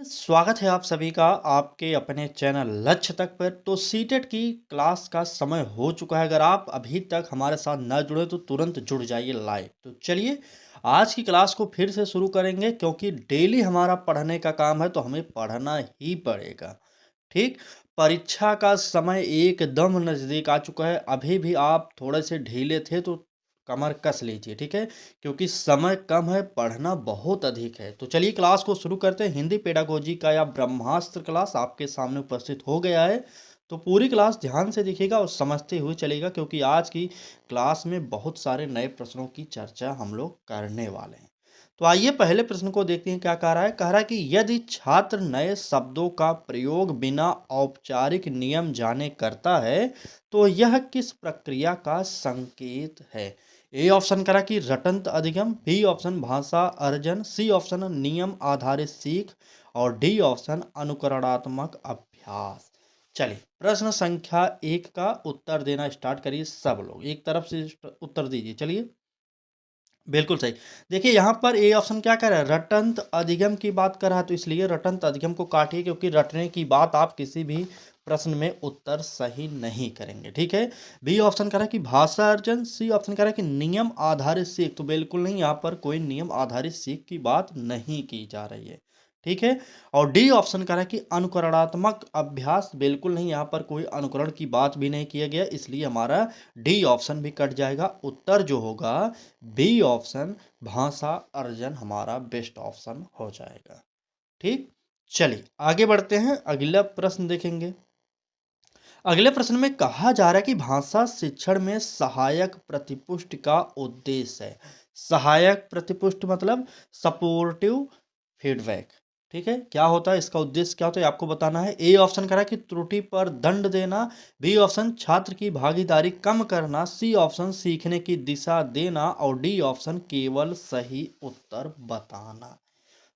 स्वागत है आप सभी का आपके अपने चैनल लक्ष्य तक पर। तो सीटेट की क्लास का समय हो चुका है। अगर आप अभी तक हमारे साथ न जुड़े तो तुरंत जुड़ जाइए लाइव। तो चलिए आज की क्लास को फिर से शुरू करेंगे, क्योंकि डेली हमारा पढ़ने का काम है तो हमें पढ़ना ही पड़ेगा। ठीक। परीक्षा का समय एकदम नज़दीक आ चुका है। अभी भी आप थोड़े से ढीले थे तो कमर कस लीजिए, ठीक है? क्योंकि समय कम है, पढ़ना बहुत अधिक है। तो चलिए क्लास को शुरू करते हैं। हिंदी पेडागोजी का या ब्रह्मास्त्र क्लास आपके सामने उपस्थित हो गया है। तो पूरी क्लास ध्यान से देखिएगा और समझते हुए चलिएगा, क्योंकि आज की क्लास में बहुत सारे नए प्रश्नों की चर्चा हम लोग करने वाले हैं। तो आइए पहले प्रश्न को देखते हैं क्या कह रहा है। कह रहा है कि यदि छात्र नए शब्दों का प्रयोग बिना औपचारिक नियम जाने करता है तो यह किस प्रक्रिया का संकेत है? ए ऑप्शन करा कि रटंत अधिगम, बी ऑप्शन भाषा अर्जन, सी ऑप्शन नियम आधारित सीख और डी ऑप्शन अनुकरणात्मक अभ्यास। चलिए प्रश्न संख्या 1 का उत्तर देना स्टार्ट करिए। सब लोग एक तरफ से उत्तर दीजिए। चलिए बिल्कुल सही। देखिए यहाँ पर ए ऑप्शन क्या कर रहा है, रटंत अधिगम की बात कर रहा है, तो इसलिए रटंत अधिगम को काटिए, क्योंकि रटने की बात आप किसी भी प्रश्न में उत्तर सही नहीं करेंगे, ठीक है। बी ऑप्शन कह रहा है कि भाषा अर्जन, सी ऑप्शन कह रहा है कि नियम आधारित सीख, तो बिल्कुल नहीं, यहाँ पर कोई नियम आधारित सीख की बात नहीं की जा रही है, ठीक है। और डी ऑप्शन कह रहा है कि अनुकरणात्मक अभ्यास, बिल्कुल नहीं, यहाँ पर कोई अनुकरण की बात भी नहीं किया गया, इसलिए हमारा डी ऑप्शन भी कट जाएगा। उत्तर जो होगा बी ऑप्शन भाषा अर्जन हमारा बेस्ट ऑप्शन हो जाएगा। ठीक। चलिए आगे बढ़ते हैं, अगला प्रश्न देखेंगे। अगले प्रश्न में कहा जा रहा है कि भाषा शिक्षण में सहायक प्रतिपुष्टि का उद्देश्य है। सहायक प्रतिपुष्टि मतलब सपोर्टिव फीडबैक, ठीक है। क्या होता है इसका उद्देश्य, क्या होता है आपको बताना है। ए ऑप्शन करा कि त्रुटि पर दंड देना, बी ऑप्शन छात्र की भागीदारी कम करना, सी ऑप्शन सीखने की दिशा देना और डी ऑप्शन केवल सही उत्तर बताना।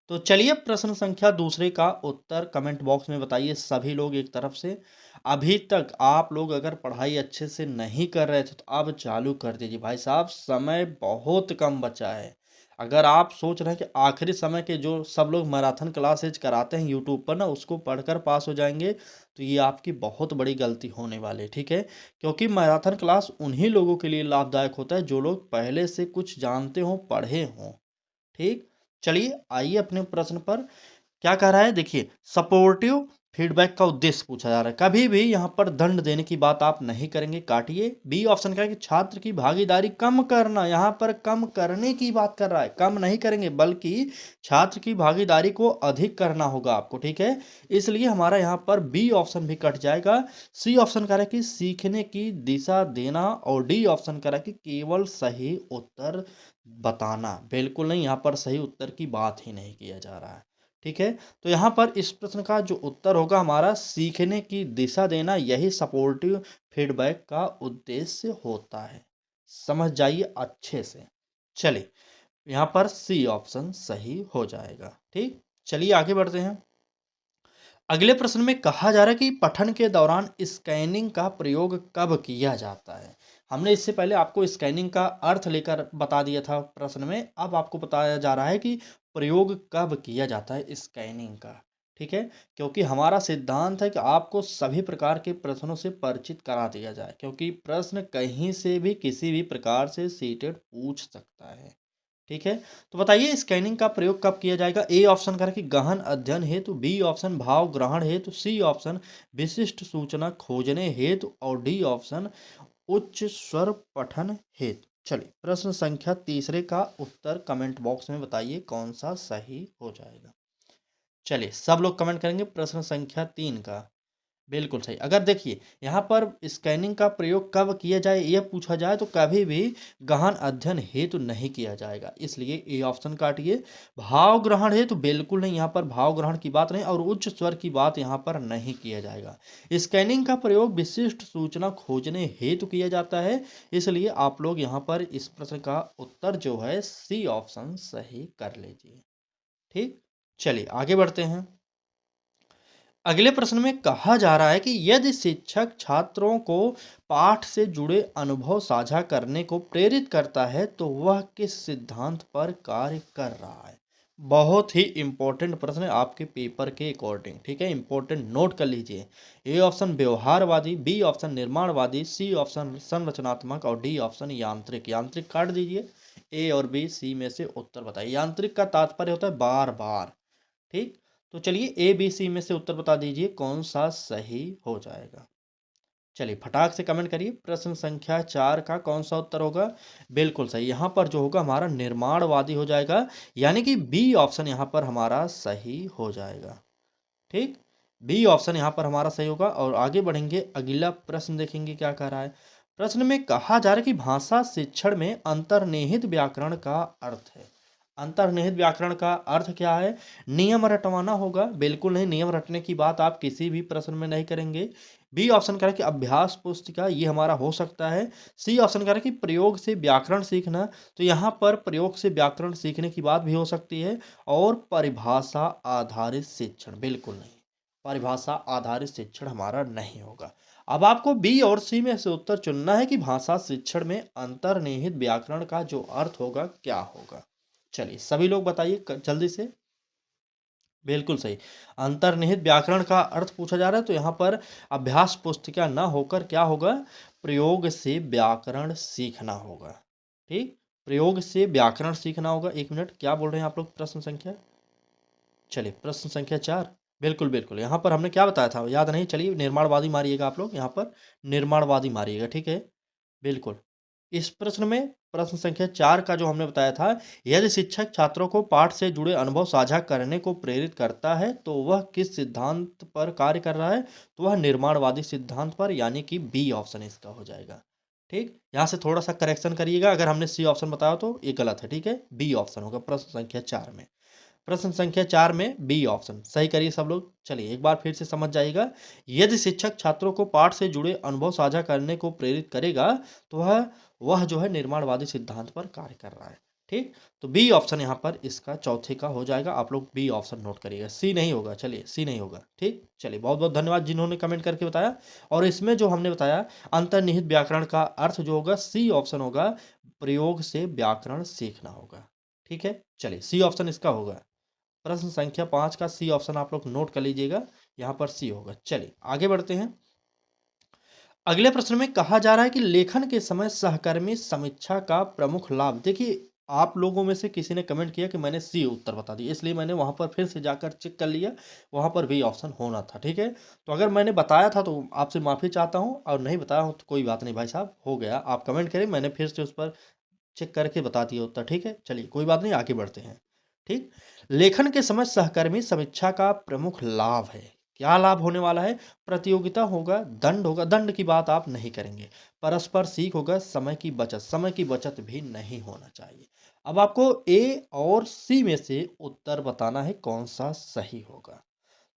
तो चलिए प्रश्न संख्या दूसरे का उत्तर कमेंट बॉक्स में बताइए सभी लोग एक तरफ से। अभी तक आप लोग अगर पढ़ाई अच्छे से नहीं कर रहे थे तो अब चालू कर दीजिए भाई साहब, समय बहुत कम बचा है। अगर आप सोच रहे हैं कि आखिरी समय के जो सब लोग मैराथन क्लासेज कराते हैं यूट्यूब पर ना, उसको पढ़कर पास हो जाएंगे, तो ये आपकी बहुत बड़ी गलती होने वाली है, ठीक है। क्योंकि मैराथन क्लास उन्हीं लोगों के लिए लाभदायक होता है जो लोग पहले से कुछ जानते हों, पढ़े हों। ठीक। चलिए आइए अपने प्रश्न पर। क्या कह रहा है देखिए, सपोर्टिव फीडबैक का उद्देश्य पूछा जा रहा है। कभी भी यहाँ पर दंड देने की बात आप नहीं करेंगे, काटिए। बी ऑप्शन का है कि छात्र की भागीदारी कम करना, यहाँ पर कम करने की बात कर रहा है, कम नहीं करेंगे बल्कि छात्र की भागीदारी को अधिक करना होगा आपको, ठीक है। इसलिए हमारा यहाँ पर बी ऑप्शन भी कट जाएगा। सी ऑप्शन कह रहा है कि सीखने की दिशा देना और डी ऑप्शन कह रहा है कि केवल सही उत्तर बताना, बिल्कुल नहीं, यहाँ पर सही उत्तर की बात ही नहीं किया जा रहा है, ठीक है। तो यहाँ पर इस प्रश्न का जो उत्तर होगा हमारा सीखने की दिशा देना, यही सपोर्टिव फीडबैक का उद्देश्य होता है। समझ जाइए अच्छे से। चलिए यहाँ पर सी ऑप्शन सही हो जाएगा। ठीक। चलिए आगे बढ़ते हैं। अगले प्रश्न में कहा जा रहा है कि पठन के दौरान स्कैनिंग का प्रयोग कब किया जाता है। हमने इससे पहले आपको स्कैनिंग का अर्थ लेकर बता दिया था प्रश्न में, अब आपको बताया जा रहा है कि प्रयोग कब किया जाता है स्कैनिंग का, ठीक है। क्योंकि हमारा सिद्धांत है कि आपको सभी प्रकार के प्रश्नों से परिचित करा दिया जाए, क्योंकि प्रश्न कहीं से भी किसी भी प्रकार से सीटेड पूछ सकता है, ठीक है। तो बताइए स्कैनिंग का प्रयोग कब किया जाएगा। ए ऑप्शन करें कि गहन अध्ययन हेतु, बी ऑप्शन भाव ग्रहण हेतु, सी ऑप्शन विशिष्ट सूचना खोजने हेतु और डी ऑप्शन उच्च स्वर पठन हेतु। चलिए प्रश्न संख्या तीसरे का उत्तर कमेंट बॉक्स में बताइए कौन सा सही हो जाएगा। चलिए सब लोग कमेंट करेंगे प्रश्न संख्या 3 का। बिल्कुल सही। अगर देखिए यहाँ पर स्कैनिंग का प्रयोग कब किया जाए यह पूछा जाए तो कभी भी गहन अध्ययन हेतु नहीं किया जाएगा, इसलिए ए ऑप्शन काटिए। भाव ग्रहण हेतु बिल्कुल नहीं, यहाँ पर भाव ग्रहण की बात नहीं और उच्च स्वर की बात यहाँ पर नहीं किया जाएगा। स्कैनिंग का प्रयोग विशिष्ट सूचना खोजने हेतु किया जाता है, इसलिए आप लोग यहाँ पर इस प्रश्न का उत्तर जो है सी ऑप्शन सही कर लीजिए। ठीक। चलिए आगे बढ़ते हैं। अगले प्रश्न में कहा जा रहा है कि यदि शिक्षक छात्रों को पाठ से जुड़े अनुभव साझा करने को प्रेरित करता है तो वह किस सिद्धांत पर कार्य कर रहा है। बहुत ही इम्पोर्टेंट प्रश्न है आपके पेपर के अकॉर्डिंग, ठीक है। इम्पोर्टेंट नोट कर लीजिए। ए ऑप्शन व्यवहारवादी, बी ऑप्शन निर्माणवादी, सी ऑप्शन संरचनात्मक और डी ऑप्शन यांत्रिक। यांत्रिक काट दीजिए। ए और बी सी में से उत्तर बताइए। यांत्रिक का तात्पर्य होता है बार बार, ठीक। तो चलिए ए बी सी में से उत्तर बता दीजिए कौन सा सही हो जाएगा। चलिए फटाक से कमेंट करिए। प्रश्न संख्या 4 का कौन सा उत्तर होगा। बिल्कुल सही। यहाँ पर जो होगा हमारा निर्माणवादी हो जाएगा, यानी कि बी ऑप्शन यहाँ पर हमारा सही हो जाएगा, ठीक। बी ऑप्शन यहाँ पर हमारा सही होगा। और आगे बढ़ेंगे, अगला प्रश्न देखेंगे क्या कह रहा है। प्रश्न में कहा जा रहा है कि भाषा शिक्षण में अंतर्निहित व्याकरण का अर्थ है। अंतर्निहित व्याकरण का अर्थ क्या है। नियम रटवाना होगा। बिल्कुल नहीं, नियम रटने की बात आप किसी भी प्रश्न में नहीं करेंगे। बी ऑप्शन कह रहा है कि अभ्यास पुस्तिका, ये हमारा हो सकता है। सी ऑप्शन कह रहा है कि प्रयोग से व्याकरण सीखना, तो यहाँ पर प्रयोग से व्याकरण सीखने की बात भी हो सकती है। और परिभाषा आधारित शिक्षण, बिल्कुल नहीं, परिभाषा आधारित शिक्षण हमारा नहीं होगा। अब आपको बी और सी में से उत्तर चुनना है कि भाषा शिक्षण में अंतर्निहित व्याकरण का जो अर्थ होगा क्या होगा। चलिए सभी लोग बताइए जल्दी से। बिल्कुल सही। अंतर्निहित व्याकरण का अर्थ पूछा जा रहा है, तो यहाँ पर अभ्यास पुस्तिका ना होकर क्या होगा, प्रयोग से व्याकरण सीखना होगा, ठीक। प्रयोग से व्याकरण सीखना होगा। एक मिनट, क्या बोल रहे हैं आप लोग। प्रश्न संख्या, चलिए प्रश्न संख्या 4। बिल्कुल बिल्कुल, यहाँ पर हमने क्या बताया था याद नहीं। चलिए निर्माणवादी मारिएगा आप लोग, यहाँ पर निर्माणवादी मारिएगा, ठीक है। बिल्कुल। इस प्रश्न में प्रश्न संख्या 4 का जो हमने बताया था, यदि शिक्षक छात्रों को पाठ से जुड़े अनुभव साझा करने को प्रेरित करता है तो वह किस सिद्धांत पर कार्य कर रहा है, तो वह निर्माणवादी सिद्धांत पर, यानी कि बी ऑप्शन इसका हो जाएगा, ठीक। यहाँ से थोड़ा सा करेक्शन करिएगा, अगर हमने सी ऑप्शन बताया तो ये गलत है, ठीक है। बी ऑप्शन होगा प्रश्न संख्या 4 में। प्रश्न संख्या 4 में बी ऑप्शन सही करिए सब लोग। चलिए एक बार फिर से समझ जाइएगा। यदि शिक्षक छात्रों को पाठ से जुड़े अनुभव साझा करने को प्रेरित करेगा तो वह जो है निर्माणवादी सिद्धांत पर कार्य कर रहा है, ठीक। तो बी ऑप्शन यहाँ पर इसका चौथे का हो जाएगा। आप लोग बी ऑप्शन नोट करिएगा। सी नहीं होगा, चलिए सी नहीं होगा, ठीक। चलिए बहुत बहुत धन्यवाद जिन्होंने कमेंट करके बताया। और इसमें जो हमने बताया अंतर्निहित व्याकरण का अर्थ जो होगा, सी ऑप्शन होगा, प्रयोग से व्याकरण सीखना होगा, ठीक है। चलिए सी ऑप्शन इसका होगा। प्रश्न संख्या 5 का सी ऑप्शन आप लोग नोट कर लीजिएगा, यहाँ पर सी होगा। चलिए आगे बढ़ते हैं। अगले प्रश्न में कहा जा रहा है कि लेखन के समय सहकर्मी समीक्षा का प्रमुख लाभ। देखिए आप लोगों में से किसी ने कमेंट किया कि मैंने सी उत्तर बता दिया, इसलिए मैंने वहां पर फिर से जाकर चेक कर लिया, वहां पर भी ऑप्शन होना था, ठीक है। तो अगर मैंने बताया था तो आपसे माफी चाहता हूं, और नहीं बताया हूं तो कोई बात नहीं भाई साहब, हो गया। आप कमेंट करें, मैंने फिर से उस पर चेक करके बता दिया उत्तर, ठीक है। चलिए कोई बात नहीं, आगे बढ़ते हैं, ठीक। लेखन के समय सहकर्मी समीक्षा का प्रमुख लाभ है। क्या लाभ होने वाला है। प्रतियोगिता होगा, दंड होगा, दंड की बात आप नहीं करेंगे। परस्पर सीख होगा, समय की बचत, समय की बचत भी नहीं होना चाहिए। अब आपको ए और सी में से उत्तर बताना है कौन सा सही होगा।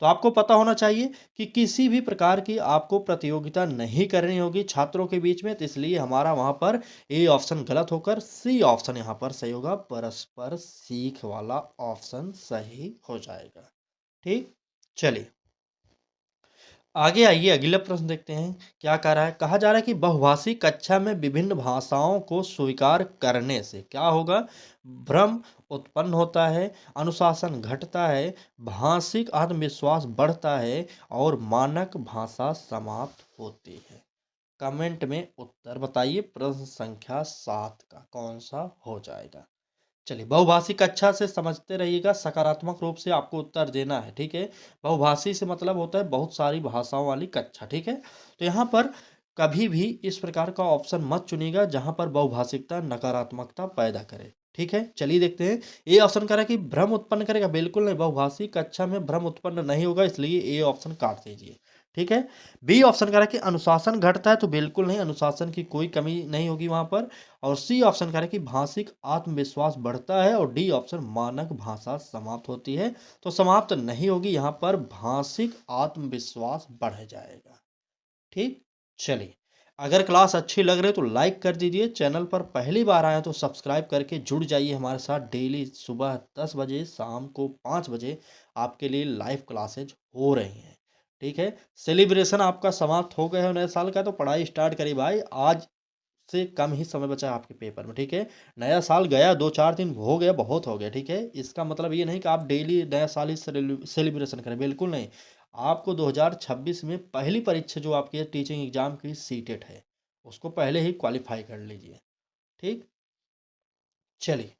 तो आपको पता होना चाहिए कि किसी भी प्रकार की आपको प्रतियोगिता नहीं करनी होगी छात्रों के बीच में, तो इसलिए हमारा वहां पर ए ऑप्शन गलत होकर सी ऑप्शन यहाँ पर सही होगा। परस्पर सीख वाला ऑप्शन सही हो जाएगा, ठीक। चलिए आगे आइए, अगला प्रश्न देखते हैं क्या कह रहा है। कहा जा रहा है कि बहुभाषी कक्षा में विभिन्न भाषाओं को स्वीकार करने से क्या होगा। भ्रम उत्पन्न होता है, अनुशासन घटता है, भाषिक आत्मविश्वास बढ़ता है और मानक भाषा समाप्त होती है। कमेंट में उत्तर बताइए। प्रश्न संख्या 7 का कौन सा हो जाएगा। चलिए बहुभाषी कक्षा से समझते रहिएगा, सकारात्मक रूप से आपको उत्तर देना है, ठीक है। बहुभाषी से मतलब होता है बहुत सारी भाषाओं वाली कक्षा, ठीक है। तो यहाँ पर कभी भी इस प्रकार का ऑप्शन मत चुनिएगा जहाँ पर बहुभाषिकता नकारात्मकता पैदा करे, ठीक है। चलिए देखते हैं। ए ऑप्शन कह रहा है कि भ्रम उत्पन्न करेगा, बिल्कुल नहीं, बहुभाषी कक्षा में भ्रम उत्पन्न नहीं होगा, इसलिए ए ऑप्शन काट दीजिए, ठीक है। बी ऑप्शन कह रहा है कि अनुशासन घटता है, तो बिल्कुल नहीं, अनुशासन की कोई कमी नहीं होगी वहां पर। और सी ऑप्शन कह रहा है कि भाषिक आत्मविश्वास बढ़ता है, और डी ऑप्शन मानक भाषा समाप्त होती है, तो समाप्त नहीं होगी, यहाँ पर भाषिक आत्मविश्वास बढ़ जाएगा, ठीक। चलिए अगर क्लास अच्छी लग रही है तो लाइक कर दीजिए, चैनल पर पहली बार आए तो सब्सक्राइब करके जुड़ जाइए हमारे साथ। डेली सुबह 10 बजे, शाम को 5 बजे आपके लिए लाइव क्लासेज हो रही हैं, ठीक है। सेलिब्रेशन आपका समाप्त हो गया है नए साल का, तो पढ़ाई स्टार्ट करिए भाई। आज से कम ही समय बचा है आपके पेपर में, ठीक है। नया साल गया, 2-4 दिन हो गया, बहुत हो गया, ठीक है। इसका मतलब ये नहीं कि आप डेली नया साल ही सेलिब्रेशन करें, बिल्कुल नहीं। आपको 2026 में पहली परीक्षा जो आपकी है टीचिंग एग्जाम की सीटेट है, उसको पहले ही क्वालिफाई कर लीजिए, ठीक। चलिए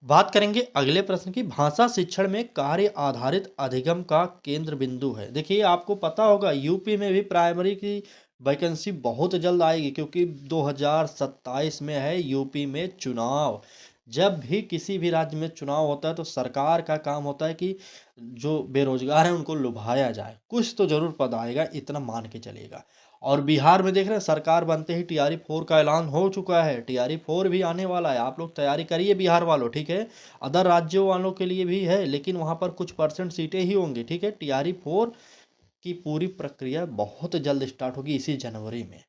बात करेंगे अगले प्रश्न की। भाषा शिक्षण में कार्य आधारित अधिगम का केंद्र बिंदु है। देखिए आपको पता होगा यूपी में भी प्राइमरी की वैकेंसी बहुत जल्द आएगी, क्योंकि 2027 में है यूपी में चुनाव। जब भी किसी भी राज्य में चुनाव होता है तो सरकार का काम होता है कि जो बेरोजगार हैं उनको लुभाया जाए, कुछ तो जरूर पद आएगा, इतना मान के चलेगा। और बिहार में देख रहे हैं सरकार बनते ही TRE 4 का ऐलान हो चुका है, TRE 4 भी आने वाला है, आप लोग तैयारी करिए बिहार वालों, ठीक है। अदर राज्यों वालों के लिए भी है, लेकिन वहाँ पर कुछ % सीटें ही होंगी, ठीक है। TRE 4 की पूरी प्रक्रिया बहुत जल्द स्टार्ट होगी इसी जनवरी में,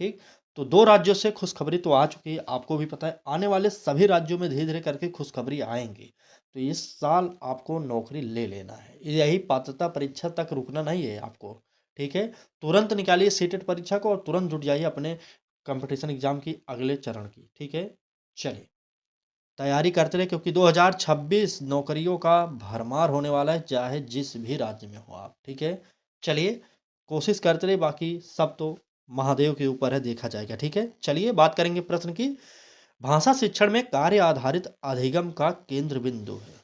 ठीक। तो 2 राज्यों से खुशखबरी तो आ चुकी है, आपको भी पता है, आने वाले सभी राज्यों में धीरे धीरे करके खुशखबरी आएंगी। तो इस साल आपको नौकरी ले लेना है, यही पात्रता परीक्षा तक रुकना नहीं है आपको, ठीक है। तुरंत निकालिए सीटेट परीक्षा को और तुरंत जुट जाइए अपने कंपटीशन एग्जाम की अगले चरण की, ठीक है। चलिए तैयारी करते रहे, क्योंकि 2026 नौकरियों का भरमार होने वाला है, चाहे जिस भी राज्य में हो आप, ठीक है। चलिए कोशिश करते रहे, बाकी सब तो महादेव के ऊपर है, देखा जाएगा, ठीक है। चलिए बात करेंगे प्रश्न की। भाषा शिक्षण में कार्य आधारित अधिगम का केंद्र बिंदु है,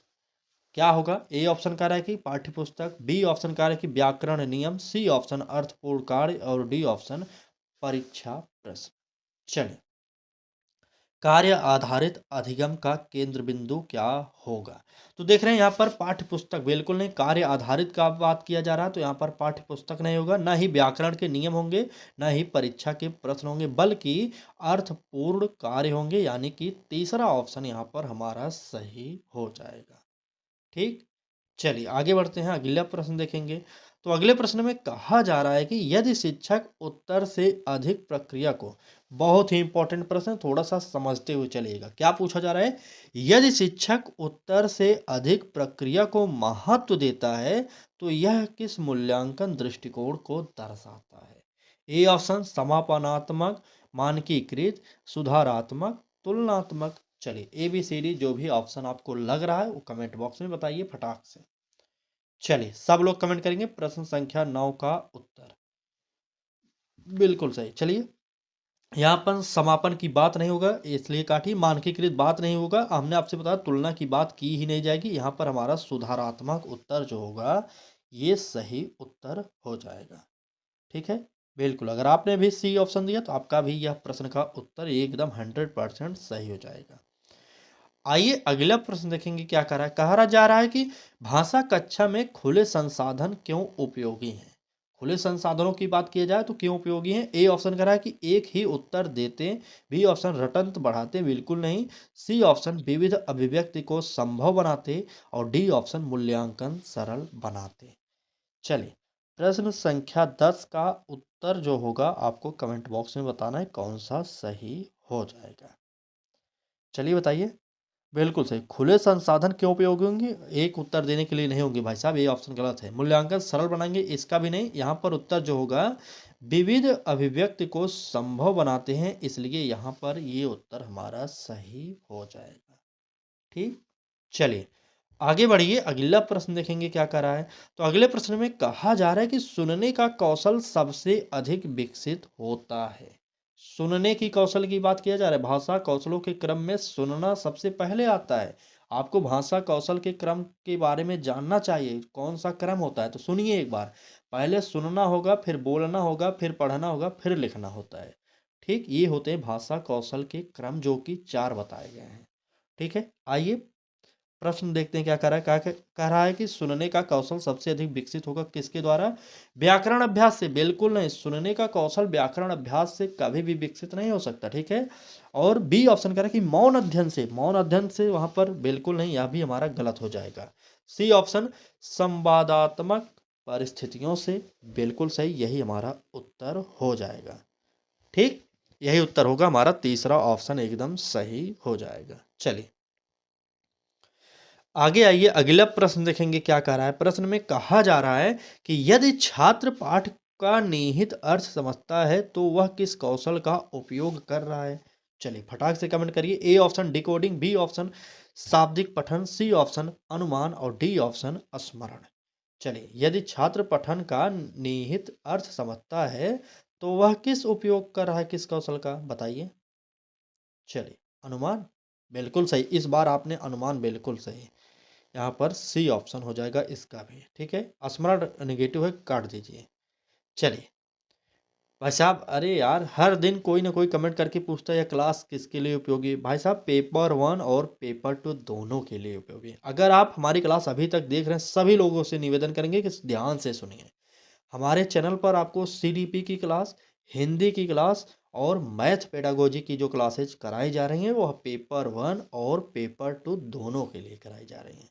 क्या होगा। ए ऑप्शन कह रहा है कि पाठ्य पुस्तक, बी ऑप्शन कह रहा है कि व्याकरण नियम, सी ऑप्शन अर्थपूर्ण कार्य और डी ऑप्शन परीक्षा प्रश्न। चलिए कार्य आधारित अधिगम का केंद्र बिंदु क्या होगा। तो देख रहे हैं यहाँ पर पाठ्य पुस्तक बिल्कुल नहीं, कार्य आधारित का बात किया जा रहा है, तो यहाँ पर पाठ्य पुस्तक नहीं होगा, ना ही व्याकरण के नियम होंगे, ना ही परीक्षा के प्रश्न होंगे, बल्कि अर्थपूर्ण कार्य होंगे, यानी कि तीसरा ऑप्शन यहाँ पर हमारा सही हो जाएगा, ठीक। चलिए आगे बढ़ते हैं, अगला प्रश्न देखेंगे। तो अगले प्रश्न में कहा जा रहा है कि यदि शिक्षक उत्तर से अधिक प्रक्रिया को, बहुत ही इंपॉर्टेंट प्रश्न है, थोड़ा सा समझते हुए चलिएगा, क्या पूछा जा रहा है। यदि शिक्षक उत्तर से अधिक प्रक्रिया को महत्व देता है तो यह किस मूल्यांकन दृष्टिकोण को दर्शाता है। ए ऑप्शन समापनात्मक, मानकीकृत, सुधारात्मक, तुलनात्मक। चलिए ABCD जो भी ऑप्शन आपको लग रहा है वो कमेंट बॉक्स में बताइए फटाक से। चलिए सब लोग कमेंट करेंगे प्रश्न संख्या 9 का उत्तर बिल्कुल सही। चलिए यहाँ पर समापन की बात नहीं होगा, इसलिए काटिए, मानकीकृत बात नहीं होगा, हमने आपसे बताया तुलना की बात की ही नहीं जाएगी, यहाँ पर हमारा सुधारात्मक उत्तर जो होगा ये सही उत्तर हो जाएगा, ठीक है। बिल्कुल अगर आपने भी सी ऑप्शन दिया तो आपका भी यह प्रश्न का उत्तर एकदम 100% सही हो जाएगा। आइए अगला प्रश्न देखेंगे, क्या कहा जा रहा है कि भाषा कक्षा में खुले संसाधन क्यों उपयोगी हैं। खुले संसाधनों की बात की जाए तो क्यों उपयोगी हैं। ए ऑप्शन कह रहा है कि एक ही उत्तर देते, बी ऑप्शन रटंत बढ़ाते, बिल्कुल नहीं, सी ऑप्शन विविध अभिव्यक्ति को संभव बनाते और डी ऑप्शन मूल्यांकन सरल बनाते। चलिए प्रश्न संख्या 10 का उत्तर जो होगा आपको कमेंट बॉक्स में बताना है कौन सा सही हो जाएगा। चलिए बताइए। बिल्कुल सही, खुले संसाधन क्यों उपयोगी होंगे, एक उत्तर देने के लिए नहीं होंगे भाई साहब, ये ऑप्शन गलत है। मूल्यांकन सरल बनाएंगे, इसका भी नहीं, यहाँ पर उत्तर जो होगा विविध अभिव्यक्ति को संभव बनाते हैं, इसलिए यहाँ पर ये उत्तर हमारा सही हो जाएगा, ठीक। चलिए आगे बढ़िए, अगला प्रश्न देखेंगे क्या कह रहा है। तो अगले प्रश्न में कहा जा रहा है कि सुनने का कौशल सबसे अधिक विकसित होता है। सुनने की कौशल की बात किया जा रहा है, भाषा कौशलों के क्रम में सुनना सबसे पहले आता है। आपको भाषा कौशल के क्रम के बारे में जानना चाहिए, कौन सा क्रम होता है, तो सुनिए एक बार। पहले सुनना होगा, फिर बोलना होगा, फिर पढ़ना होगा, फिर लिखना होता है, ठीक। ये होते हैं भाषा कौशल के क्रम, जो कि 4 बताए गए हैं, ठीक है। आइए प्रश्न देखते हैं क्या कह रहा है। कह रहा है कि सुनने का कौशल सबसे अधिक विकसित होगा किसके द्वारा, व्याकरण अभ्यास से, बिल्कुल नहीं, सुनने का कौशल व्याकरण अभ्यास से कभी भी विकसित नहीं हो सकता, ठीक है। और बी ऑप्शन कह रहा है कि मौन अध्ययन से, मौन अध्ययन से वहां पर बिल्कुल नहीं, यह भी हमारा गलत हो जाएगा। सी ऑप्शन संवादात्मक परिस्थितियों से, बिल्कुल सही, यही हमारा उत्तर हो जाएगा, ठीक। यही उत्तर होगा हमारा, तीसरा ऑप्शन एकदम सही हो जाएगा। चलिए आगे आइए अगला प्रश्न देखेंगे क्या कह रहा है। प्रश्न में कहा जा रहा है कि यदि छात्र पाठ का निहित अर्थ समझता है तो वह किस कौशल का उपयोग कर रहा है? चलिए फटाक से कमेंट करिए। A option decoding, B option शाब्दिक पठन, सी ऑप्शन अनुमान और डी ऑप्शन स्मरण। चलिए, यदि छात्र पठन का निहित अर्थ समझता है तो वह किस उपयोग कर रहा है, किस कौशल का, बताइए। चलिए, अनुमान बिल्कुल सही। इस बार आपने अनुमान बिल्कुल सही। यहाँ पर सी ऑप्शन हो जाएगा इसका भी। ठीक है, स्मरण निगेटिव है, काट दीजिए। चलिए भाई साहब, अरे यार हर दिन कोई ना कोई कमेंट करके पूछता है यह क्लास किसके लिए उपयोगी है? भाई साहब, पेपर 1 और पेपर 2 दोनों के लिए उपयोगी है। अगर आप हमारी क्लास अभी तक देख रहे हैं, सभी लोगों से निवेदन करेंगे कि ध्यान से सुनिए। हमारे चैनल पर आपको सीडीपी की क्लास, हिंदी की क्लास और मैथ पेडागोजी की जो क्लासेज कराई जा रही हैं वह पेपर 1 और पेपर 2 दोनों के लिए कराई जा रही हैं।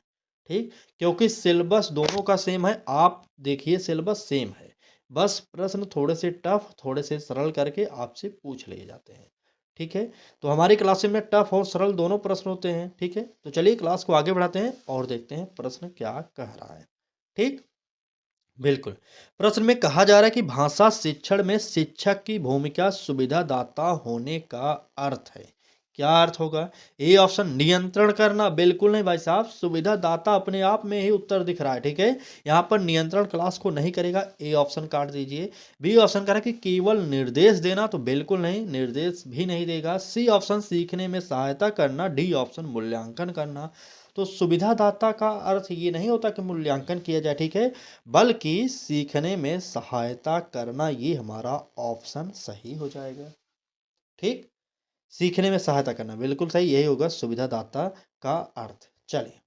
ठीक, क्योंकि सिलेबस दोनों का सेम है। आप देखिए सिलेबस सेम है, बस प्रश्न थोड़े से टफ, थोड़े से सरल करके आपसे पूछ लिए जाते हैं। ठीक है, तो हमारी क्लास में टफ और सरल दोनों प्रश्न होते हैं। ठीक है, तो चलिए क्लास को आगे बढ़ाते हैं और देखते हैं प्रश्न क्या कह रहा है। ठीक, बिल्कुल। प्रश्न में कहा जा रहा है कि भाषा शिक्षण में शिक्षक की भूमिका सुविधादाता होने का अर्थ है। क्या अर्थ होगा? ए ऑप्शन नियंत्रण करना, बिल्कुल नहीं भाई साहब, सुविधादाता अपने आप में ही उत्तर दिख रहा है। ठीक है, यहाँ पर नियंत्रण क्लास को नहीं करेगा, ए ऑप्शन काट दीजिए। बी ऑप्शन कह रहा है कि केवल निर्देश देना, तो बिल्कुल नहीं, निर्देश भी नहीं देगा। सी ऑप्शन सीखने में सहायता करना, डी ऑप्शन मूल्यांकन करना। तो सुविधादाता का अर्थ ये नहीं होता कि मूल्यांकन किया जाए। ठीक है, बल्कि सीखने में सहायता करना, ये हमारा ऑप्शन सही हो जाएगा। ठीक, सीखने में सहायता करना बिल्कुल सही, यही होगा सुविधादाता का अर्थ। चलिए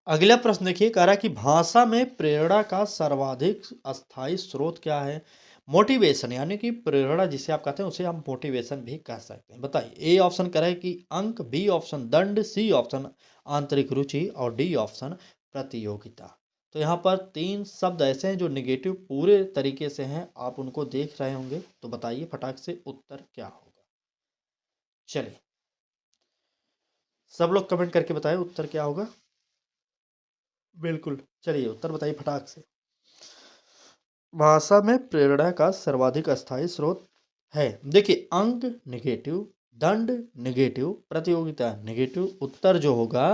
अगला प्रश्न देखिए, कह रहा है कि भाषा में प्रेरणा का सर्वाधिक अस्थायी स्रोत क्या है? मोटिवेशन, यानी कि प्रेरणा जिसे आप कहते हैं उसे हम मोटिवेशन भी कह सकते हैं। बताइए। ए ऑप्शन कह रहा है कि अंक, बी ऑप्शन दंड, सी ऑप्शन आंतरिक रुचि और डी ऑप्शन प्रतियोगिता। तो यहाँ पर 3 शब्द ऐसे हैं जो निगेटिव पूरे तरीके से हैं, आप उनको देख रहे होंगे, तो बताइए फटाक से उत्तर क्या होगा। चलिए सब लोग कमेंट करके बताएं उत्तर क्या होगा। बिल्कुल, चलिए उत्तर बताइए फटाक से। भाषा में प्रेरणा का सर्वाधिक अस्थायी स्रोत है, देखिए, अंक नेगेटिव, दंड नेगेटिव, प्रतियोगिता नेगेटिव, उत्तर जो होगा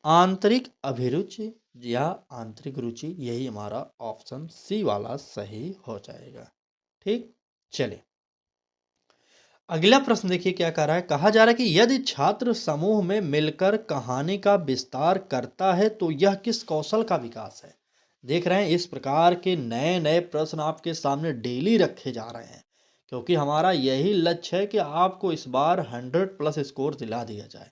आंतरिक अभिरुचि या आंतरिक रुचि, यही हमारा ऑप्शन सी वाला सही हो जाएगा। ठीक, चलिए अगला प्रश्न देखिए क्या कह रहा है। कहा जा रहा है कि यदि छात्र समूह में मिलकर कहानी का विस्तार करता है तो यह किस कौशल का विकास है? देख रहे हैं इस प्रकार के नए नए प्रश्न आपके सामने डेली रखे जा रहे हैं, क्योंकि हमारा यही लक्ष्य है कि आपको इस बार 100+ स्कोर दिला दिया जाए।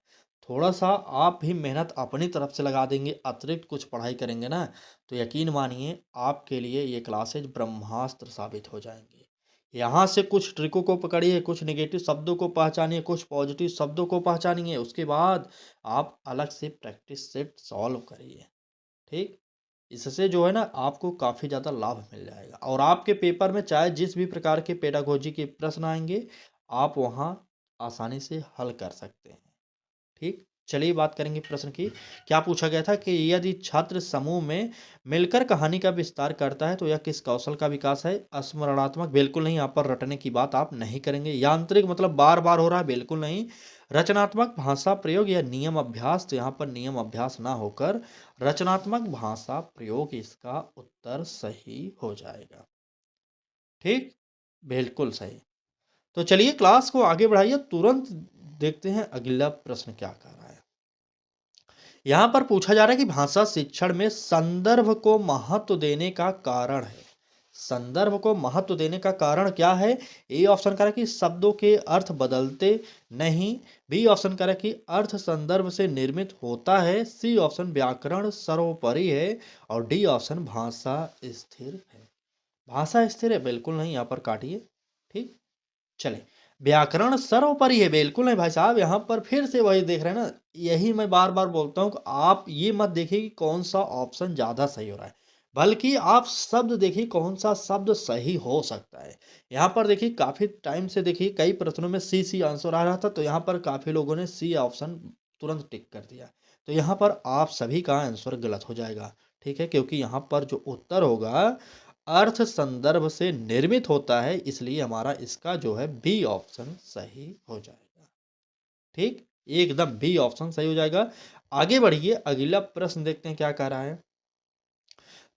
थोड़ा सा आप भी मेहनत अपनी तरफ से लगा देंगे, अतिरिक्त कुछ पढ़ाई करेंगे ना, तो यकीन मानिए आपके लिए ये क्लासेज ब्रह्मास्त्र साबित हो जाएंगी। यहाँ से कुछ ट्रिकों को पकड़िए, कुछ नेगेटिव शब्दों को पहचानिए, कुछ पॉजिटिव शब्दों को पहचानिए, उसके बाद आप अलग से प्रैक्टिस सेट सॉल्व करिए। ठीक, इससे जो है ना आपको काफ़ी ज़्यादा लाभ मिल जाएगा, और आपके पेपर में चाहे जिस भी प्रकार के पेडागोजी के प्रश्न आएंगे, आप वहाँ आसानी से हल कर सकते हैं। ठीक, चलिए बात करेंगे प्रश्न की। क्या पूछा गया था कि यदि छात्र समूह में मिलकर कहानी का विस्तार करता है तो यह किस कौशल का विकास है? स्मरणात्मक, बिल्कुल नहीं, यहाँ पर रटने की बात आप नहीं करेंगे। यांत्रिक मतलब बार बार हो रहा है, बिल्कुल नहीं। रचनात्मक भाषा प्रयोग या नियम अभ्यास, तो यहाँ पर नियम अभ्यास ना होकर रचनात्मक भाषा प्रयोग इसका उत्तर सही हो जाएगा। ठीक, बिल्कुल सही। तो चलिए क्लास को आगे बढ़ाइए, तुरंत देखते हैं अगला प्रश्न क्या कर रहा है। यहाँ पर पूछा जा रहा है कि भाषा शिक्षण में संदर्भ को महत्व देने का कारण है। संदर्भ को महत्व देने का कारण क्या है? ए ऑप्शन कह रहा है कि शब्दों के अर्थ बदलते नहीं, बी ऑप्शन कह रहा है कि अर्थ संदर्भ से निर्मित होता है, सी ऑप्शन व्याकरण सर्वोपरि है और डी ऑप्शन भाषा स्थिर है। भाषा स्थिर है, बिल्कुल नहीं, यहाँ पर काटिए। ठीक, चले व्याकरण सर्वोपरि है, बिल्कुल नहीं भाई साहब, यहाँ पर फिर से वही देख रहे हैं ना, यही मैं बार बार बोलता हूँ कि आप ये मत देखिए कि कौन सा ऑप्शन ज़्यादा सही हो रहा है, बल्कि आप शब्द देखिए कौन सा शब्द सही हो सकता है। यहाँ पर देखिए काफ़ी टाइम से देखिए कई प्रश्नों में सी सी आंसर आ रहा था, तो यहाँ पर काफ़ी लोगों ने सी ऑप्शन तुरंत टिक कर दिया, तो यहाँ पर आप सभी का आंसर गलत हो जाएगा। ठीक है, क्योंकि यहाँ पर जो उत्तर होगा अर्थ संदर्भ से निर्मित होता है, इसलिए हमारा इसका जो है बी ऑप्शन सही हो जाएगा। ठीक, एकदम बी ऑप्शन सही हो जाएगा। आगे बढ़िए, अगला प्रश्न देखते हैं क्या कह रहा है।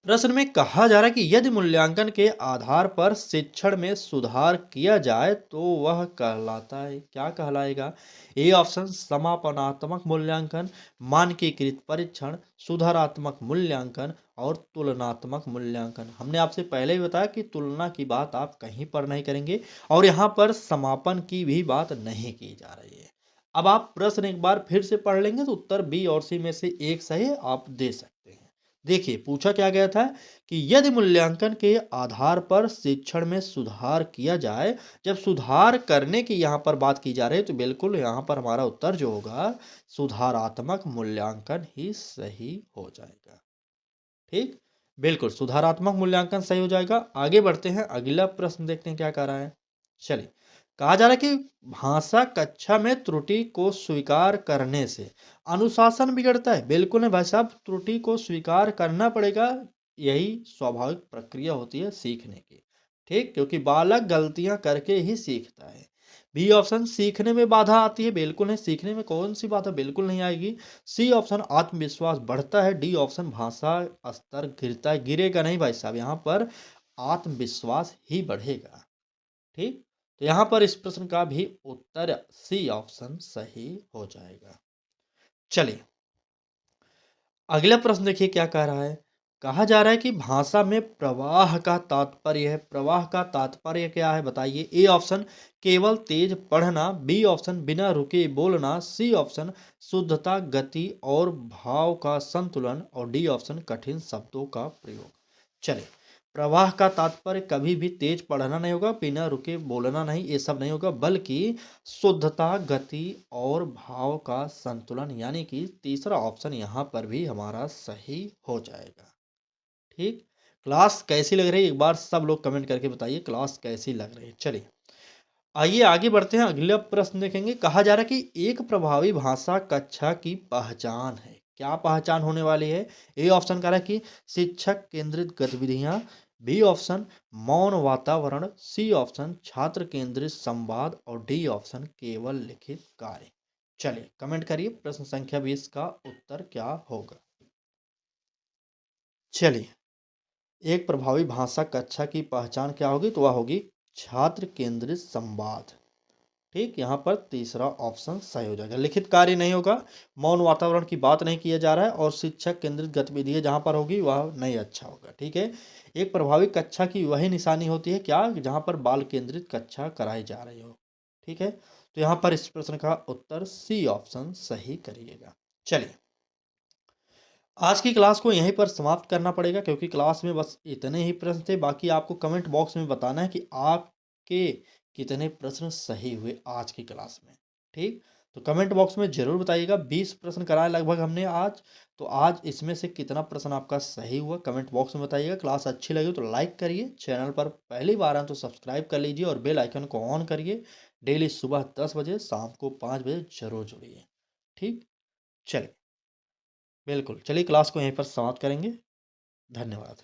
प्रश्न में कहा जा रहा है कि यदि मूल्यांकन के आधार पर शिक्षण में सुधार किया जाए तो वह कहलाता है, क्या कहलाएगा? ए ऑप्शन समापनात्मक मूल्यांकन, मानकीकृत परीक्षण, सुधारात्मक मूल्यांकन और तुलनात्मक मूल्यांकन। हमने आपसे पहले ही बताया कि तुलना की बात आप कहीं पर नहीं करेंगे और यहाँ पर समापन की भी बात नहीं की जा रही है। अब आप प्रश्न एक बार फिर से पढ़ लेंगे तो उत्तर बी और सी में से एक सही आप दे सकते हैं। देखिए पूछा क्या गया था कि यदि मूल्यांकन के आधार पर शिक्षण में सुधार किया जाए, जब सुधार करने की यहाँ पर बात की जा रही है तो बिल्कुल यहाँ पर हमारा उत्तर जो होगा सुधारात्मक मूल्यांकन ही सही हो जाएगा। ठीक, बिल्कुल सुधारात्मक मूल्यांकन सही हो जाएगा। आगे बढ़ते हैं, अगला प्रश्न देखते हैं क्या कह रहा है। चलिए, कहा जा रहा है कि भाषा कक्षा में त्रुटि को स्वीकार करने से अनुशासन बिगड़ता है। बिल्कुल नहीं भाई साहब, त्रुटि को स्वीकार करना पड़ेगा, यही स्वाभाविक प्रक्रिया होती है सीखने की। ठीक, क्योंकि बालक गलतियां करके ही सीखता है। बी ऑप्शन सीखने में बाधा आती है, बिल्कुल नहीं, सीखने में कौन सी बाधा, बिल्कुल नहीं आएगी। सी ऑप्शन आत्मविश्वास बढ़ता है। डी ऑप्शन भाषा स्तर गिरता है, गिरेगा नहीं भाई साहब, यहाँ पर आत्मविश्वास ही बढ़ेगा। ठीक, तो यहाँ पर इस प्रश्न का भी उत्तर सी ऑप्शन सही हो जाएगा। चलिए, अगला प्रश्न देखिए क्या कह रहा है। कहा जा रहा है कि भाषा में प्रवाह का तात्पर्य है। प्रवाह का तात्पर्य क्या है बताइए। ए ऑप्शन केवल तेज पढ़ना, बी ऑप्शन बिना रुके बोलना, सी ऑप्शन शुद्धता, गति और भाव का संतुलन और डी ऑप्शन कठिन शब्दों का प्रयोग। चलिए, प्रवाह का तात्पर्य कभी भी तेज पढ़ना नहीं होगा, बिना रुके बोलना नहीं, ये सब नहीं होगा, बल्कि शुद्धता, गति और भाव का संतुलन, यानी कि तीसरा ऑप्शन यहाँ पर भी हमारा सही हो जाएगा। ठीक, क्लास कैसी लग रही है एक बार सब लोग कमेंट करके बताइए, क्लास कैसी लग रही है। चलिए, आइए आगे बढ़ते हैं, अगला प्रश्न देखेंगे। कहा जा रहा है कि एक प्रभावी भाषा कक्षा की पहचान है। क्या पहचान होने वाली है? ए ऑप्शन कह रहा है कि शिक्षक केंद्रित गतिविधियां, बी ऑप्शन मौन वातावरण, सी ऑप्शन छात्र केंद्रित संवाद और डी ऑप्शन केवल लिखित कार्य। चलिए कमेंट करिए प्रश्न संख्या 20 का उत्तर क्या होगा। चलिए, एक प्रभावी भाषा कक्षा की पहचान क्या होगी, तो वह होगी छात्र केंद्रित संवाद। ठीक, यहाँ पर तीसरा ऑप्शन सही हो जाएगा। लिखित कार्य नहीं होगा, मौन वातावरण की बात नहीं किया जा रहा है और शिक्षक केंद्रित गतिविधि जहाँ पर होगी वह नहीं अच्छा होगा। ठीक है, एक प्रभावी कक्षा की वही निशानी होती है क्या, जहाँ पर बाल केंद्रित कक्षा कराई जा रही हो। ठीक है, तो यहाँ पर इस प्रश्न का उत्तर सी ऑप्शन सही करिएगा। चलिए, आज की क्लास को यहीं पर समाप्त करना पड़ेगा क्योंकि क्लास में बस इतने ही प्रश्न थे। बाकी आपको कमेंट बॉक्स में बताना है कि आपके कितने प्रश्न सही हुए आज की क्लास में। ठीक, तो कमेंट बॉक्स में ज़रूर बताइएगा। 20 प्रश्न कराए लगभग हमने आज, तो आज इसमें से कितना प्रश्न आपका सही हुआ कमेंट बॉक्स में बताइएगा। क्लास अच्छी लगी तो लाइक करिए, चैनल पर पहली बार आए तो सब्सक्राइब कर लीजिए और बेल आइकन को ऑन करिए। डेली सुबह 10 बजे, शाम को 5 बजे ज़रूर जुड़िए। ठीक, चलिए, बिल्कुल, चलिए क्लास को यहीं पर समाप्त करेंगे। धन्यवाद।